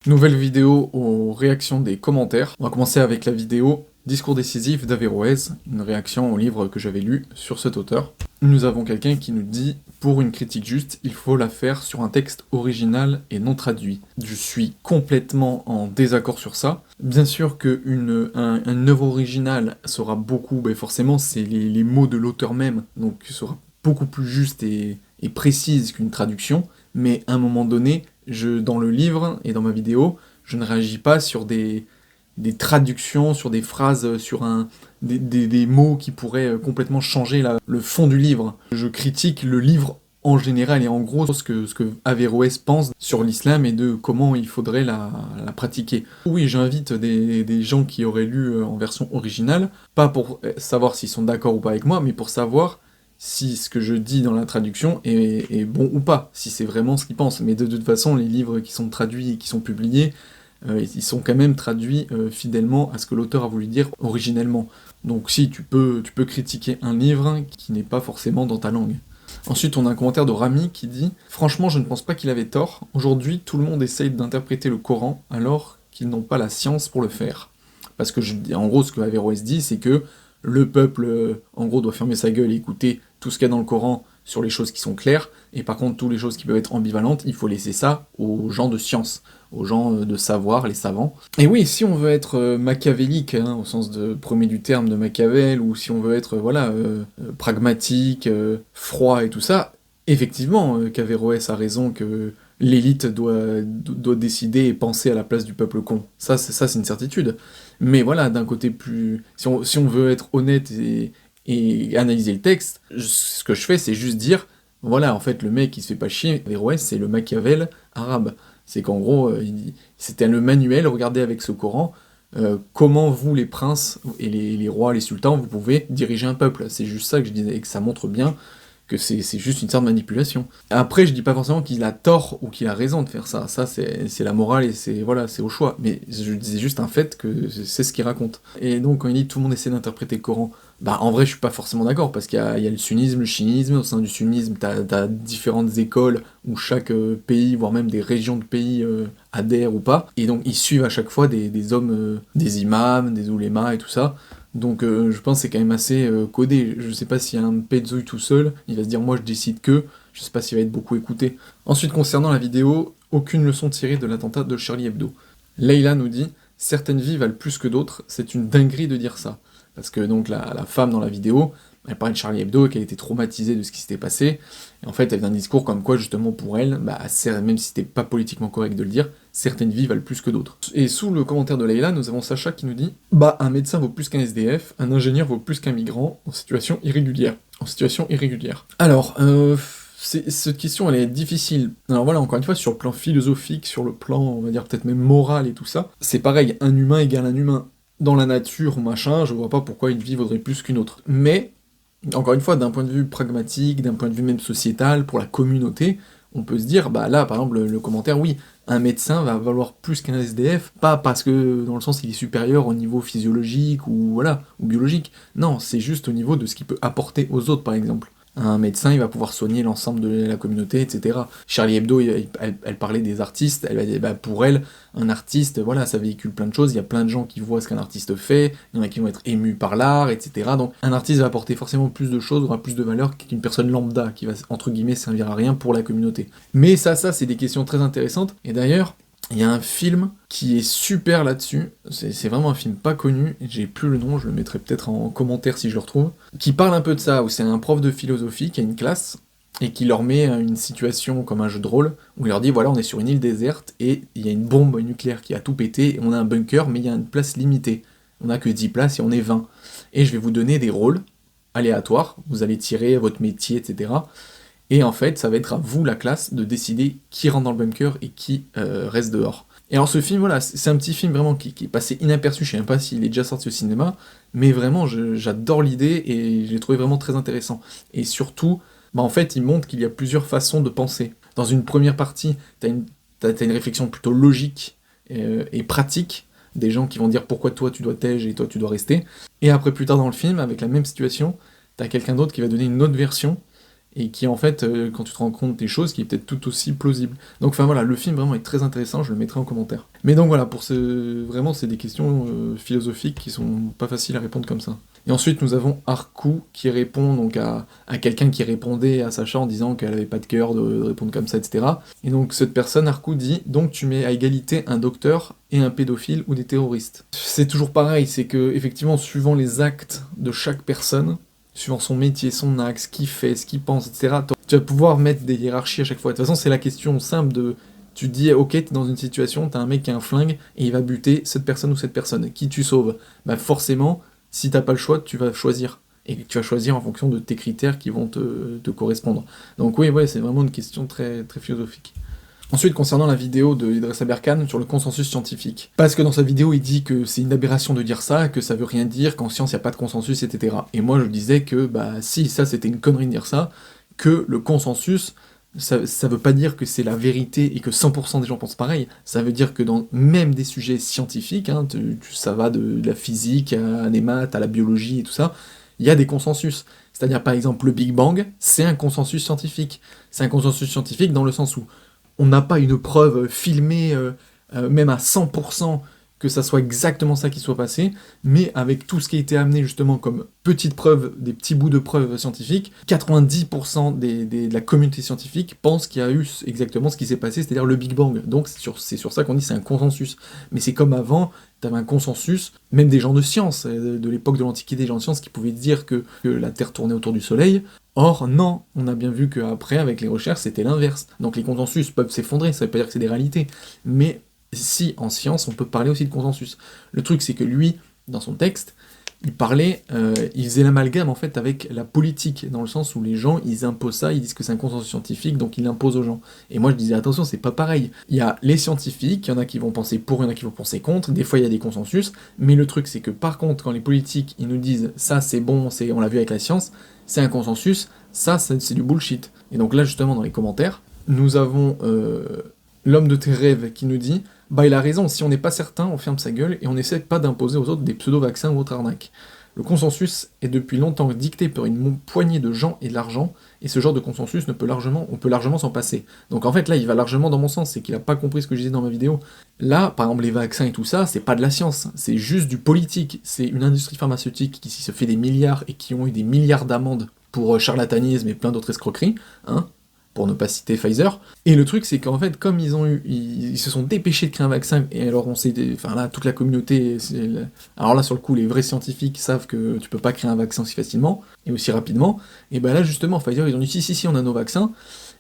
Nouvelle vidéo aux réactions des commentaires. On va commencer avec la vidéo Discours décisif d'Averroès, une réaction au livre que j'avais lu sur cet auteur. Nous avons quelqu'un qui nous dit « Pour une critique juste, il faut la faire sur un texte original et non traduit ». Je suis complètement en désaccord sur ça. Bien sûr qu'une œuvre originale sera beaucoup, forcément c'est les mots de l'auteur même, donc sera beaucoup plus juste et précise qu'une traduction, mais à un moment donné, dans le livre et dans ma vidéo, je ne réagis pas sur des traductions, sur des phrases, sur des mots qui pourraient complètement changer le fond du livre. Je critique le livre en général et en gros ce que Averroès pense sur l'islam et de comment il faudrait la pratiquer. Oui, j'invite des gens qui auraient lu en version originale, pas pour savoir s'ils sont d'accord ou pas avec moi, mais pour savoir si ce que je dis dans la traduction est bon ou pas, si c'est vraiment ce qu'ils pensent. Mais de toute façon, les livres qui sont traduits et qui sont publiés, ils sont quand même traduits fidèlement à ce que l'auteur a voulu dire originellement. Donc si, tu peux critiquer un livre qui n'est pas forcément dans ta langue. Ensuite, on a un commentaire de Rami qui dit « Franchement, je ne pense pas qu'il avait tort. Aujourd'hui, tout le monde essaye d'interpréter le Coran alors qu'ils n'ont pas la science pour le faire. » Parce que, en gros, ce que Averroès dit, c'est que le peuple, en gros, doit fermer sa gueule et écouter tout ce qu'il y a dans le Coran sur les choses qui sont claires, et par contre, toutes les choses qui peuvent être ambivalentes, il faut laisser ça aux gens de science, aux gens de savoir, les savants. Et oui, si on veut être machiavélique, au sens premier du terme de Machiavel, ou si on veut être, pragmatique, froid et tout ça, effectivement, qu'Averroès a raison que l'élite doit décider et penser à la place du peuple con. Ça c'est une certitude. Mais voilà, d'un côté plus... Si on veut être honnête et analyser le texte, ce que je fais, c'est juste dire, voilà, en fait, le mec qui se fait pas chier, Averroès, c'est le Machiavel arabe. C'est qu'en gros, c'était le manuel, regardez avec ce Coran, comment vous, les princes, et les rois, les sultans, vous pouvez diriger un peuple. C'est juste ça que je disais, et que ça montre bien que c'est juste une sorte de manipulation. Après, je dis pas forcément qu'il a tort ou qu'il a raison de faire ça, c'est la morale et c'est au choix, mais je disais juste un fait que c'est ce qu'il raconte. Et donc quand il dit tout le monde essaie d'interpréter le Coran, en vrai je suis pas forcément d'accord, parce qu'il y a le sunnisme, le chiisme, au sein du sunnisme t'as différentes écoles où chaque pays, voire même des régions de pays adhèrent ou pas, et donc ils suivent à chaque fois des hommes, des imams, des oulémas et tout ça. Donc je pense que c'est quand même assez codé. Je sais pas s'il y a un Petzoï tout seul, il va se dire moi je décide que, je sais pas s'il va être beaucoup écouté. Ensuite concernant la vidéo, aucune leçon tirée de l'attentat de Charlie Hebdo. Leïla nous dit « Certaines vies valent plus que d'autres, c'est une dinguerie de dire ça ». Parce que donc la femme dans la vidéo, elle parlait de Charlie Hebdo et qu'elle était traumatisée de ce qui s'était passé, et en fait elle fait un discours comme quoi justement pour elle, même si c'était pas politiquement correct de le dire, certaines vies valent plus que d'autres. Et sous le commentaire de Leïla, nous avons Sacha qui nous dit « un médecin vaut plus qu'un SDF, un ingénieur vaut plus qu'un migrant, en situation irrégulière. » En situation irrégulière. Alors, cette question elle est difficile. Alors voilà, encore une fois, sur le plan philosophique, sur le plan, on va dire peut-être même moral et tout ça, c'est pareil, un humain égale un humain. Dans la nature, machin, je vois pas pourquoi une vie vaudrait plus qu'une autre. Mais, encore une fois, d'un point de vue pragmatique, d'un point de vue même sociétal, pour la communauté, on peut se dire, là, par exemple, le commentaire, oui, un médecin va valoir plus qu'un SDF, pas parce que, dans le sens, il est supérieur au niveau physiologique, ou biologique, non, c'est juste au niveau de ce qu'il peut apporter aux autres, par exemple. Un médecin, il va pouvoir soigner l'ensemble de la communauté, etc. Charlie Hebdo, elle parlait des artistes, elle va dire, pour elle, un artiste, voilà, ça véhicule plein de choses, il y a plein de gens qui voient ce qu'un artiste fait, il y en a qui vont être émus par l'art, etc. Donc un artiste va apporter forcément plus de choses, aura plus de valeur qu'une personne lambda, qui va, entre guillemets, servir à rien pour la communauté. Mais ça, c'est des questions très intéressantes, et d'ailleurs, il y a un film qui est super là-dessus, c'est vraiment un film pas connu, j'ai plus le nom, je le mettrai peut-être en commentaire si je le retrouve, qui parle un peu de ça, où c'est un prof de philosophie qui a une classe, et qui leur met une situation comme un jeu de rôle, où il leur dit voilà on est sur une île déserte, et il y a une bombe nucléaire qui a tout pété, et on a un bunker, mais il y a une place limitée, on a que 10 places et on est 20, et je vais vous donner des rôles aléatoires, vous allez tirer votre métier, etc., et en fait, ça va être à vous, la classe, de décider qui rentre dans le bunker et qui reste dehors. Et alors ce film, voilà, c'est un petit film vraiment qui est passé inaperçu, je sais même pas s'il est déjà sorti au cinéma, mais vraiment, j'adore l'idée et je l'ai trouvé vraiment très intéressant. Et surtout, en fait, il montre qu'il y a plusieurs façons de penser. Dans une première partie, t'as une réflexion plutôt logique et pratique, des gens qui vont dire pourquoi toi tu dois tège et toi tu dois rester, et après plus tard dans le film, avec la même situation, t'as quelqu'un d'autre qui va donner une autre version, et qui en fait, quand tu te rends compte des choses, qui est peut-être tout aussi plausible. Donc enfin voilà, le film vraiment est très intéressant, je le mettrai en commentaire. Mais donc voilà, vraiment c'est des questions philosophiques qui sont pas faciles à répondre comme ça. Et ensuite nous avons Arku qui répond donc à quelqu'un qui répondait à Sacha en disant qu'elle avait pas de cœur de répondre comme ça, etc. Et donc cette personne, Arku, dit « Donc tu mets à égalité un docteur et un pédophile ou des terroristes ». C'est toujours pareil, c'est que effectivement suivant les actes de chaque personne, suivant son métier, son axe, ce qu'il fait, ce qu'il pense, etc., tu vas pouvoir mettre des hiérarchies à chaque fois. De toute façon, c'est la question simple de... Tu te dis, ok, t'es dans une situation, t'as un mec qui a un flingue, et il va buter cette personne ou cette personne. Qui tu sauves? Bah forcément, si t'as pas le choix, tu vas choisir. Et tu vas choisir en fonction de tes critères qui vont te correspondre. Donc oui, ouais, c'est vraiment une question très, très philosophique. Ensuite, concernant la vidéo de Idriss Aberkane sur le consensus scientifique. Parce que dans sa vidéo, il dit que c'est une aberration de dire ça, que ça veut rien dire, qu'en science, il n'y a pas de consensus, etc. Et moi, je disais que, bah, si, ça, c'était une connerie de dire ça, que le consensus, ça veut pas dire que c'est la vérité et que 100% des gens pensent pareil. Ça veut dire que dans même des sujets scientifiques, hein, ça va de la physique à des maths, à la biologie et tout ça, il y a des consensus. C'est-à-dire, par exemple, le Big Bang, c'est un consensus scientifique. C'est un consensus scientifique dans le sens où on n'a pas une preuve filmée, même à 100%, que ça soit exactement ça qui soit passé, mais avec tout ce qui a été amené justement comme petites preuves, des petits bouts de preuves scientifiques, 90% de la communauté scientifique pense qu'il y a eu exactement ce qui s'est passé, c'est-à-dire le Big Bang. Donc c'est sur ça qu'on dit c'est un consensus. Mais c'est comme avant, t'avais un consensus, même des gens de science, de l'époque de l'Antiquité, des gens de science qui pouvaient dire que la Terre tournait autour du Soleil. Or, non, on a bien vu qu'après, avec les recherches, c'était l'inverse. Donc les consensus peuvent s'effondrer, ça veut pas dire que c'est des réalités, mais si, en science, on peut parler aussi de consensus. Le truc, c'est que lui, dans son texte, il faisait l'amalgame, en fait, avec la politique, dans le sens où les gens, ils imposent ça, ils disent que c'est un consensus scientifique, donc ils l'imposent aux gens. Et moi, je disais, attention, c'est pas pareil. Il y a les scientifiques, il y en a qui vont penser pour, il y en a qui vont penser contre, des fois, il y a des consensus, mais le truc, c'est que, par contre, quand les politiques, ils nous disent, ça, c'est bon, on l'a vu avec la science, c'est un consensus, ça, c'est du bullshit. Et donc là, justement, dans les commentaires, nous avons l'homme de tes rêves qui nous dit « Bah il a raison, si on n'est pas certain, on ferme sa gueule et on n'essaie pas d'imposer aux autres des pseudo-vaccins ou autres arnaques. Le consensus est depuis longtemps dicté par une poignée de gens et de l'argent, et ce genre de consensus, on peut largement s'en passer. » Donc en fait là, il va largement dans mon sens, c'est qu'il a pas compris ce que je disais dans ma vidéo. Là, par exemple, les vaccins et tout ça, c'est pas de la science, c'est juste du politique. C'est une industrie pharmaceutique qui se fait des milliards et qui ont eu des milliards d'amendes pour charlatanisme et plein d'autres escroqueries, hein, pour ne pas citer Pfizer. Et le truc, c'est qu'en fait, comme ils se sont dépêchés de créer un vaccin, et alors on sait, enfin là, toute la communauté, alors là, sur le coup, les vrais scientifiques savent que tu peux pas créer un vaccin aussi facilement, et aussi rapidement, et ben là, justement, Pfizer, ils ont dit, si, on a nos vaccins,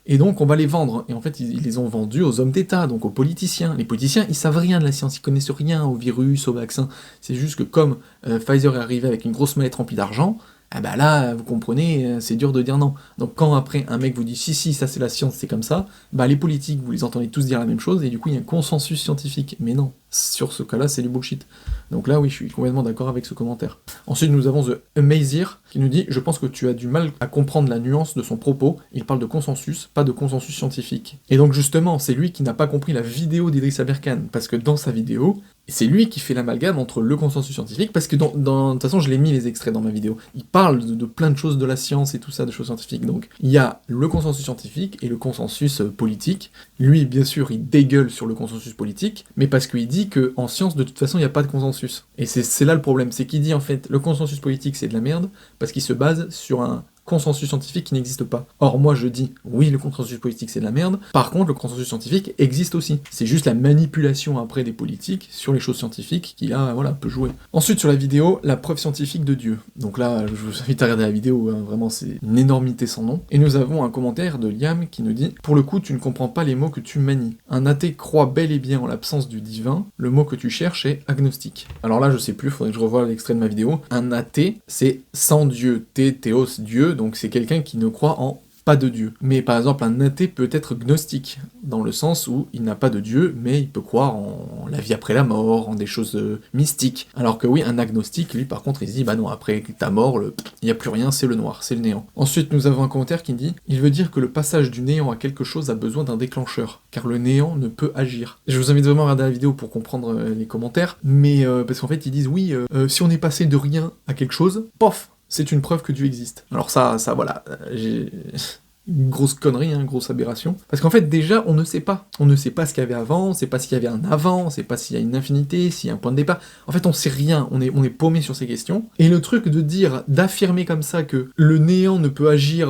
et donc on va les vendre. Et en fait, ils les ont vendus aux hommes d'État, donc aux politiciens. Les politiciens, ils savent rien de la science, ils connaissent rien au virus, au vaccin. C'est juste que comme Pfizer est arrivé avec une grosse mallette remplie d'argent, ah bah là, vous comprenez, c'est dur de dire non. Donc quand après un mec vous dit si, ça c'est la science, c'est comme ça, bah les politiques, vous les entendez tous dire la même chose, et du coup il y a un consensus scientifique. Mais non, sur ce cas-là, c'est du bullshit. Donc là, oui, je suis complètement d'accord avec ce commentaire. Ensuite, nous avons The Amazir, qui nous dit « Je pense que tu as du mal à comprendre la nuance de son propos, il parle de consensus, pas de consensus scientifique. » Et donc justement, c'est lui qui n'a pas compris la vidéo d'Idriss Aberkane, parce que dans sa vidéo, c'est lui qui fait l'amalgame entre le consensus scientifique, parce que de toute façon, je l'ai mis les extraits dans ma vidéo. Il parle de plein de choses de la science et tout ça, de choses scientifiques. Donc, il y a le consensus scientifique et le consensus politique. Lui, bien sûr, il dégueule sur le consensus politique, mais parce qu'il dit qu'en science, de toute façon, il n'y a pas de consensus. Et c'est là le problème, c'est qu'il dit, en fait, le consensus politique, c'est de la merde, parce qu'il se base sur un consensus scientifique qui n'existe pas. Or, moi, je dis, oui, le consensus politique, c'est de la merde, par contre, le consensus scientifique existe aussi. C'est juste la manipulation, après, des politiques sur les choses scientifiques qui, là, voilà, peut jouer. Ensuite, sur la vidéo, la preuve scientifique de Dieu. Donc là, je vous invite à regarder la vidéo, hein, vraiment, c'est une énormité sans nom. Et nous avons un commentaire de Liam qui nous dit « Pour le coup, tu ne comprends pas les mots que tu manies. Un athée croit bel et bien en l'absence du divin, le mot que tu cherches est agnostique. » Alors là, je sais plus, faudrait que je revoie l'extrait de ma vidéo. Un athée, c'est sans Dieu, théos, Dieu, donc c'est quelqu'un qui ne croit en pas de Dieu. Mais par exemple, un athée peut être gnostique, dans le sens où il n'a pas de Dieu, mais il peut croire en la vie après la mort, en des choses mystiques. Alors que oui, un agnostique, lui, par contre, il se dit, bah non, après ta mort, il n'y a plus rien, c'est le noir, c'est le néant. Ensuite, nous avons un commentaire qui dit, il veut dire que le passage du néant à quelque chose a besoin d'un déclencheur, car le néant ne peut agir. Je vous invite vraiment à regarder la vidéo pour comprendre les commentaires, mais parce qu'en fait, ils disent, oui, si on est passé de rien à quelque chose, pof, c'est une preuve que Dieu existe. Alors ça, voilà, une grosse connerie, une grosse aberration. Parce qu'en fait, déjà, on ne sait pas. On ne sait pas ce qu'il y avait avant, on ne sait pas s'il y avait un avant, on ne sait pas s'il y a une infinité, s'il y a un point de départ. En fait, on sait rien, on est paumé sur ces questions. Et le truc d'affirmer comme ça que le néant ne peut agir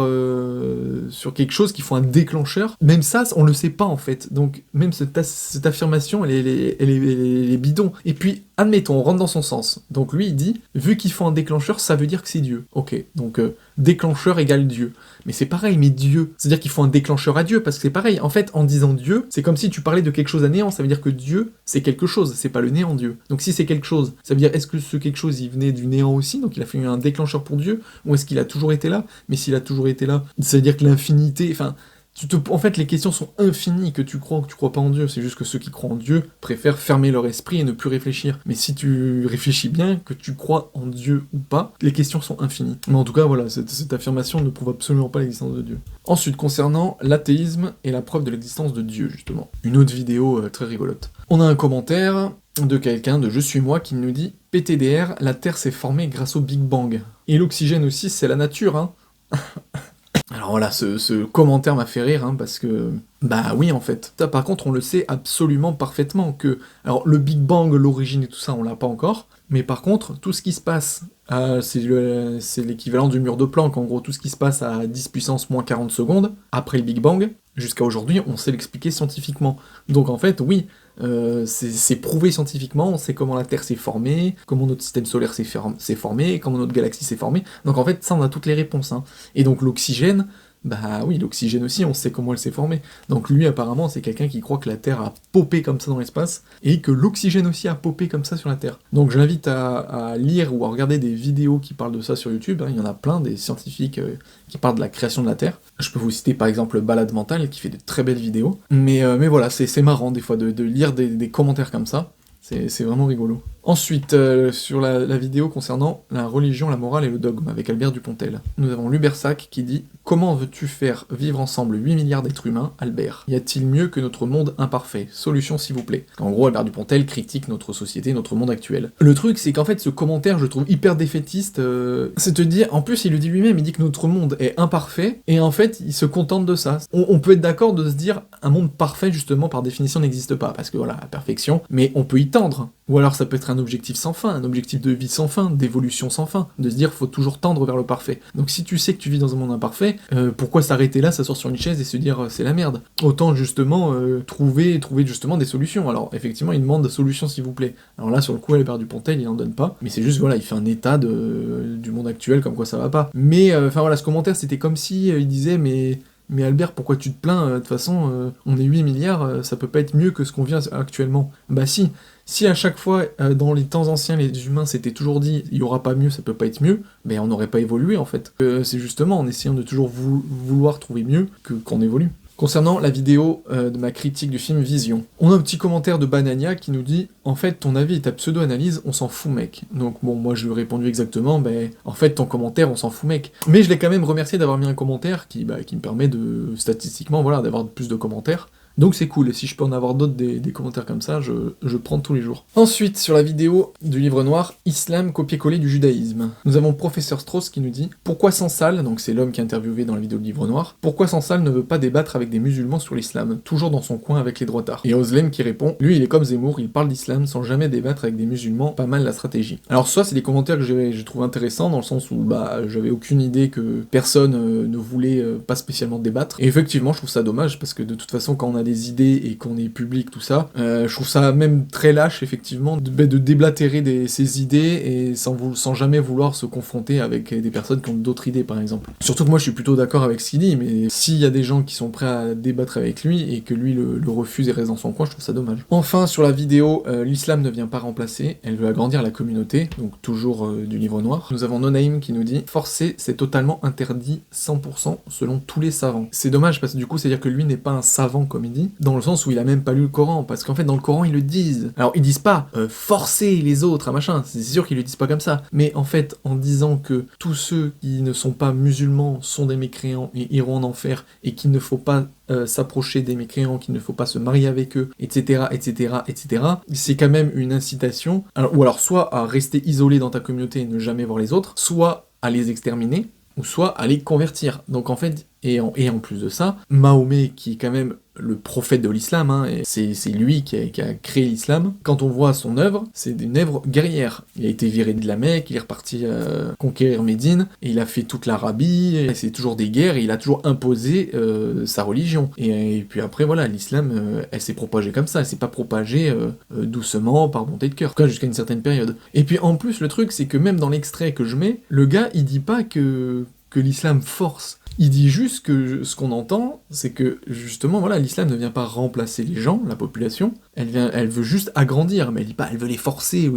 sur quelque chose qui faut un déclencheur, même ça, on le sait pas en fait. Donc, même cette affirmation, elle est bidon. Et puis, admettons, on rentre dans son sens. Donc lui, il dit, vu qu'il faut un déclencheur, ça veut dire que c'est Dieu. Ok, donc déclencheur égale Dieu. Mais c'est pareil, mais Dieu. C'est-à-dire qu'il faut un déclencheur à Dieu, parce que c'est pareil. En fait, en disant Dieu, c'est comme si tu parlais de quelque chose à néant, ça veut dire que Dieu, c'est quelque chose, c'est pas le néant Dieu. Donc si c'est quelque chose, ça veut dire, est-ce que ce quelque chose, il venait du néant aussi, donc il a fait un déclencheur pour Dieu, ou est-ce qu'il a toujours été là? Mais s'il a toujours été là, ça veut dire que l'infinité, enfin... En fait, les questions sont infinies, que tu crois ou que tu crois pas en Dieu. C'est juste que ceux qui croient en Dieu préfèrent fermer leur esprit et ne plus réfléchir. Mais si tu réfléchis bien, que tu crois en Dieu ou pas, les questions sont infinies. Mais en tout cas, voilà, cette affirmation ne prouve absolument pas l'existence de Dieu. Ensuite, concernant l'athéisme et la preuve de l'existence de Dieu, justement. Une autre vidéo très rigolote. On a un commentaire de quelqu'un de Je suis moi qui nous dit « PTDR, la Terre s'est formée grâce au Big Bang. Et l'oxygène aussi, c'est la nature, hein !» Alors voilà, ce commentaire m'a fait rire, parce que... Bah oui, en fait. Ça, par contre, on le sait absolument parfaitement que... Alors, le Big Bang, l'origine et tout ça, on l'a pas encore, mais par contre, tout ce qui se passe, c'est l'équivalent du mur de Planck, en gros, tout ce qui se passe à 10 puissance moins 40 secondes, après le Big Bang, jusqu'à aujourd'hui, on sait l'expliquer scientifiquement. Donc en fait, oui, c'est prouvé scientifiquement, on sait comment la Terre s'est formée, comment notre système solaire s'est formé, comment notre galaxie s'est formée, donc en fait, ça, on a toutes les réponses. Et donc l'oxygène, bah oui, l'oxygène aussi, on sait comment elle s'est formée. Donc lui, apparemment, c'est quelqu'un qui croit que la Terre a popé comme ça dans l'espace, et que l'oxygène aussi a popé comme ça sur la Terre. Donc je l'invite à lire ou à regarder des vidéos qui parlent de ça sur YouTube, il y en a plein, des scientifiques qui parlent de la création de la Terre. Je peux vous citer par exemple Balade Mentale, qui fait de très belles vidéos. Mais voilà, c'est marrant des fois de lire des commentaires comme ça, c'est vraiment rigolo. Ensuite, sur la vidéo concernant la religion, la morale et le dogme, avec Albert Dupontel, nous avons Lubersac qui dit « Comment veux-tu faire vivre ensemble 8 milliards d'êtres humains, Albert? Y a-t-il mieux que notre monde imparfait? Solution s'il vous plaît. » En gros, Albert Dupontel critique notre société, notre monde actuel. Le truc, c'est qu'en fait, ce commentaire, je le trouve hyper défaitiste, c'est te dire, en plus, il le dit lui-même, il dit que notre monde est imparfait, et en fait, il se contente de ça. On peut être d'accord de se dire, un monde parfait, justement, par définition, n'existe pas, parce que voilà, la perfection, mais on peut y tendre. Ou alors ça peut être un objectif sans fin, un objectif de vie sans fin, d'évolution sans fin, de se dire faut toujours tendre vers le parfait. Donc si tu sais que tu vis dans un monde imparfait, pourquoi s'arrêter là, s'asseoir sur une chaise et se dire c'est la merde? Autant justement trouver justement des solutions. Alors effectivement il demande des solutions s'il vous plaît. Alors là sur le coup Albert Dupontel il en donne pas, mais c'est juste voilà, il fait un état du monde actuel comme quoi ça va pas. Mais enfin voilà, ce commentaire c'était comme si il disait mais Albert, pourquoi tu te plains? De toute façon, on est 8 milliards, ça peut pas être mieux que ce qu'on vit actuellement. Bah si à chaque fois, dans les temps anciens, les humains s'étaient toujours dit « il y aura pas mieux, ça peut pas être mieux », ben on n'aurait pas évolué en fait. C'est justement en essayant de toujours vouloir trouver mieux qu'on évolue. Concernant la vidéo de ma critique du film Vision, on a un petit commentaire de Banania qui nous dit « En fait, ton avis et ta pseudo-analyse, on s'en fout mec. » Donc bon, moi je lui ai répondu exactement « En fait, ton commentaire, on s'en fout mec. » Mais je l'ai quand même remercié d'avoir mis un commentaire qui me permet de, statistiquement, voilà, d'avoir plus de commentaires. Donc c'est cool, et si je peux en avoir d'autres des commentaires comme ça, je prends tous les jours. Ensuite, sur la vidéo du livre noir, Islam copier-coller du judaïsme, nous avons Professeur Strauss qui nous dit « Pourquoi Sansal, donc c'est l'homme qui est interviewé dans la vidéo du livre noir, pourquoi Sansal ne veut pas débattre avec des musulmans sur l'islam, toujours dans son coin avec les droitards ?» Et Ozlem qui répond « Lui il est comme Zemmour, il parle d'islam sans jamais débattre avec des musulmans, pas mal la stratégie. » Alors soit c'est des commentaires que j'ai trouvé intéressants, dans le sens où j'avais aucune idée que personne ne voulait pas spécialement débattre, et effectivement je trouve ça dommage, parce que de toute façon quand on a des idées et qu'on est public, tout ça, je trouve ça même très lâche, effectivement, de déblatérer ses idées et sans jamais vouloir se confronter avec des personnes qui ont d'autres idées, par exemple. Surtout que moi, je suis plutôt d'accord avec ce qu'il dit, mais s'il y a des gens qui sont prêts à débattre avec lui et que lui le refuse et reste dans son coin, je trouve ça dommage. Enfin, sur la vidéo, l'islam ne vient pas remplacer, elle veut agrandir la communauté, donc toujours du livre noir. Nous avons Nonaim qui nous dit « Forcer, c'est totalement interdit 100% selon tous les savants. » C'est dommage, parce que du coup, c'est-à-dire que lui n'est pas un savant, comme il dit, dans le sens où il a même pas lu le Coran, parce qu'en fait dans le Coran ils le disent. Alors ils disent pas forcer les autres à machin, c'est sûr qu'ils le disent pas comme ça, mais en fait en disant que tous ceux qui ne sont pas musulmans sont des mécréants et iront en enfer, et qu'il ne faut pas s'approcher des mécréants, qu'il ne faut pas se marier avec eux, etc., etc., etc., c'est quand même une incitation, ou alors soit à rester isolé dans ta communauté et ne jamais voir les autres, soit à les exterminer, ou soit à les convertir. Donc en fait, et en plus de ça, Mahomet, qui est quand même le prophète de l'islam, hein, et c'est lui qui a créé l'islam, quand on voit son œuvre, c'est une œuvre guerrière. Il a été viré de la Mecque, il est reparti conquérir Médine, et il a fait toute l'Arabie, et c'est toujours des guerres, et il a toujours imposé sa religion. Et puis après, voilà, l'islam, elle s'est propagée comme ça, elle s'est pas propagée doucement, par bonté de cœur, en tout cas jusqu'à une certaine période. Et puis en plus, le truc, c'est que même dans l'extrait que je mets, le gars, il dit pas que l'islam force. Il dit juste que ce qu'on entend, c'est que justement, voilà, l'islam ne vient pas remplacer les gens, la population, elle veut juste agrandir, mais elle dit pas elle veut les forcer,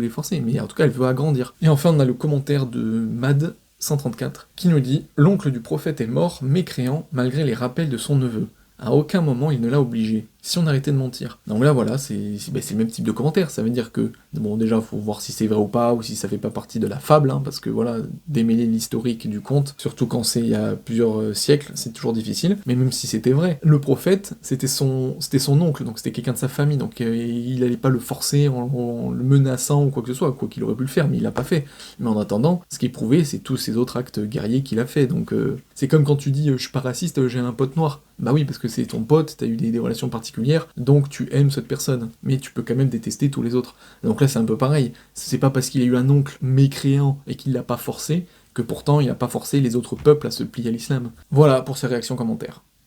mais en tout cas elle veut agrandir. Et enfin on a le commentaire de Mad 134 qui nous dit « L'oncle du prophète est mort, mécréant, malgré les rappels de son neveu. À aucun moment il ne l'a obligé. Si on arrêtait de mentir. » Donc là, voilà, c'est le même type de commentaire. Ça veut dire que, bon, déjà, faut voir si c'est vrai ou pas, ou si ça fait pas partie de la fable, hein, parce que, voilà, démêler l'historique du conte, surtout quand c'est il y a plusieurs siècles, c'est toujours difficile. Mais même si c'était vrai, le prophète, c'était son oncle, donc c'était quelqu'un de sa famille, donc il allait pas le forcer en le menaçant ou quoi que ce soit, quoi qu'il aurait pu le faire, mais il l'a pas fait. Mais en attendant, ce qui est prouvé, c'est tous ces autres actes guerriers qu'il a fait. Donc, c'est comme quand tu dis, je suis pas raciste, j'ai un pote noir. Bah oui, parce que c'est ton pote, t'as eu des relations particulières, donc tu aimes cette personne, mais tu peux quand même détester tous les autres. Donc là c'est un peu pareil, c'est pas parce qu'il a eu un oncle mécréant et qu'il l'a pas forcé, que pourtant il a pas forcé les autres peuples à se plier à l'islam. Voilà pour ces réactions commentaires.